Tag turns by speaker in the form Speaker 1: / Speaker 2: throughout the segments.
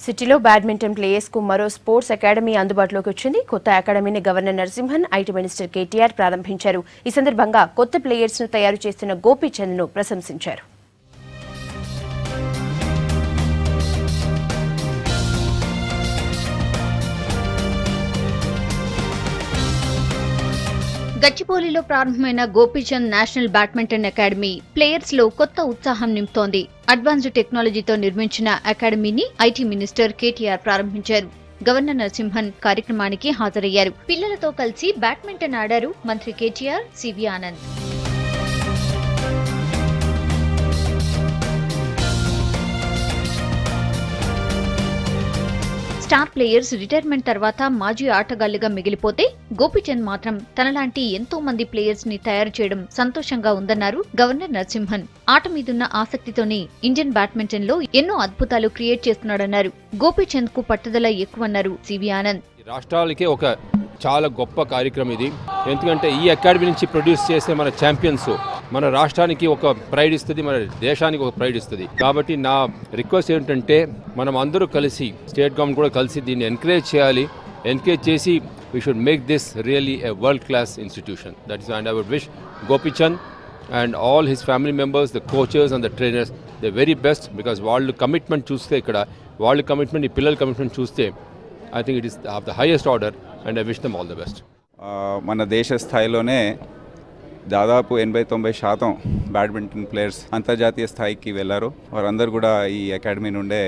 Speaker 1: సిటీలో badminton players కు మరో స్పోర్ట్స్ అకాడమీ అందుబాటులోకి వచ్చింది. కొత్త అకాడమీని governor Narasimhan, IT minister KTR ప్రారంభించారు. ఈ సందర్భంగా కొత్త ప్లేయర్స్ ను తయారు చేస్తున్న గోపీచంద్ ను ప్రశంసించారు.
Speaker 2: గచ్చిబౌలిలో ప్రారంభమైన Gopichand national badminton academy players లో కొత్త ఉత్సాహం నింపుతోంది. అడ్వాన్స్డ్ టెక్నాలజీతో నిర్మించిన అకాడమీని ఐటీ మినిస్టర్ కేటీఆర్ ప్రారంభించారు. గవర్నర్ నరసింహన్ కార్యక్రమానికి హాజరయ్యారు. పిల్లలతో కలిసి బ్యాడ్మింటన్ ఆడారు మంత్రి KTR, CV Anand. Star players retirement తర్వాత మాజీ ఆటగాళ్లుగా మిగిలిపోతే గోపీచంద్ మాత్రం తనలాంటి ఎంతో మంది ప్లేయర్స్ ని తయారు చేయడం సంతోషంగా ఉందన్నారు గవర్నర్ నరసింహన్. ఆట మీదున్న ఆసక్తితోనే ఇండియన్ బ్యాడ్మింటన్ లో ఎన్నో అద్భుతాలు క్రియేట్ చేస్తున్నాడన్నారు. గోపీచంద్ కు పట్టుదల ఎక్కువన్నారు సివి ఆనంద్.
Speaker 3: రాష్ట్రాలకే ఒక చాలా గొప్ప కార్యక్రమం ఇది. ఎందుకంటే ఈ అకాడమీ నుంచి ప్రొడ్యూస్ చేసే మన ఛాంపియన్స్ మన రాష్ట్రానికి ఒక ప్రైడ్ ఇస్తుంది, మన దేశానికి ఒక ప్రైడ్ ఇస్తుంది. కాబట్టి నా రిక్వెస్ట్ ఏంటంటే మనం అందరూ కలిసి, స్టేట్ గవర్నమెంట్ కూడా కలిసి దీన్ని ఎంకరేజ్ చేయాలి. ఎంకరేజ్ చేసి we should make this really a world class institution. That is and I would wish Gopichand and all his family members, the coaches and the trainers, the very best, because వాళ్ళు commitment చూస్తే ఇక్కడ వాళ్ళ commitment, ఈ పిల్లల commitment చూస్తే I think it is of the highest order and I wish them all the best.
Speaker 4: మన దేశ స్థాయిలోనే దాదాపు 80-90% బ్యాడ్మింటన్ ప్లేయర్స్ అంతర్జాతీయ స్థాయికి వెళ్ళారు. వారందరూ కూడా ఈ అకాడమీ నుండే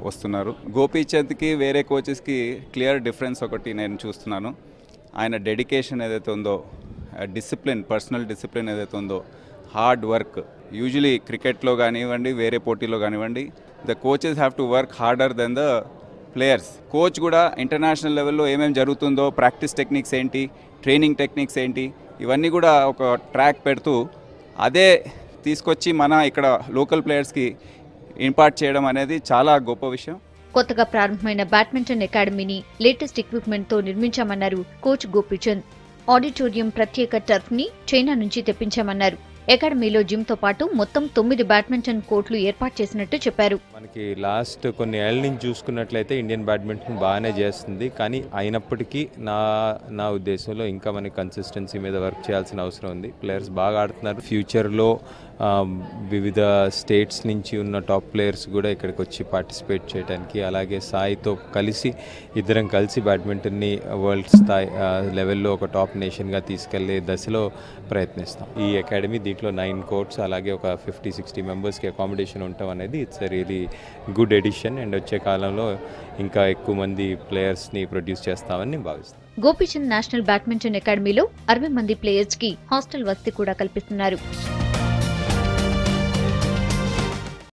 Speaker 4: వస్తున్నారు. గోపీచంద్కి వేరే కోచెస్కి క్లియర్ డిఫరెన్స్ ఒకటి నేను చూస్తున్నాను. ఆయన డెడికేషన్ ఏదైతే ఉందో, డిసిప్లిన్, పర్సనల్ డిసిప్లిన్ ఏదైతే ఉందో, హార్డ్ వర్క్. యూజువలీ క్రికెట్లో కానివ్వండి, వేరే పోటీలో కానివ్వండి, the coaches have to work harder than the players. Coach కూడా ఇంటర్నేషనల్ లెవెల్లో ఏమేమి జరుగుతుందో, ప్రాక్టీస్ టెక్నిక్స్ ఏంటి, ట్రైనింగ్ టెక్నిక్స్ ఏంటి, ఇవన్నీ కూడా ఒక ట్రాక్ పెడుతూ అదే తీసుకొచ్చి మన ఇక్కడ లోకల్ ప్లేయర్స్కి ఇంపార్ట్ చేయడం అనేది చాలా గొప్ప విషయం.
Speaker 2: కొత్తగా ప్రారంభమైన బ్యాడ్మింటన్ అకాడమీని లేటెస్ట్ ఎక్విప్మెంట్ తో నిర్మించామన్నారు కోచ్ గోపీచంద్. ఆడిటోరియం ప్రత్యేక టర్ఫ్ ని చైనా నుంచి తెప్పించామన్నారు. అకాడమీలో జిమ్ తో పాటు మొత్తం 9 బ్యాడ్మింటన్ కోర్టులు ఏర్పాటు చేసినట్టు చెప్పారు.
Speaker 5: మనకి లాస్ట్ కొన్ని ఏళ్ల నుంచి చూసుకున్నట్లయితే ఇండియన్ బ్యాడ్మింటన్ బాగానే చేస్తుంది. కానీ అయినప్పటికీ నా ఉద్దేశంలో ఇంకా మనకి కన్సిస్టెన్సీ మీద వర్క్ చేయాల్సిన అవసరం ఉంది. ప్లేయర్స్ బాగా ఆడుతున్నారు. ఫ్యూచర్లో వివిధ స్టేట్స్ నుంచి ఉన్న టాప్ ప్లేయర్స్ కూడా ఇక్కడికి వచ్చి పార్టిసిపేట్ చేయడానికి, అలాగే సాయితో కలిసి ఇద్దరం కలిసి బ్యాడ్మింటన్ని వరల్డ్ స్థాయి లెవెల్లో ఒక టాప్ నేషన్గా తీసుకెళ్లే దశలో ప్రయత్నిస్తాం. ఈ అకాడమీ దీంట్లో 9 కోర్ట్స్, అలాగే ఒక 50-60 మెంబర్స్కి అకామిడేషన్ ఉండటం అనేది it's really good edition. And వచ్చే కాలంలో ఇంకా ఎక్కువ మంది ప్లేయర్స్ని ప్రొడ్యూస్ చేస్తామని భావిస్తాం.
Speaker 2: గోపీచంద్ నేషనల్ బ్యాడ్మింటన్ అకాడమీలో 60 మంది ప్లేయర్స్ కి హాస్టల్ వసతి కూడా కల్పిస్తున్నారు.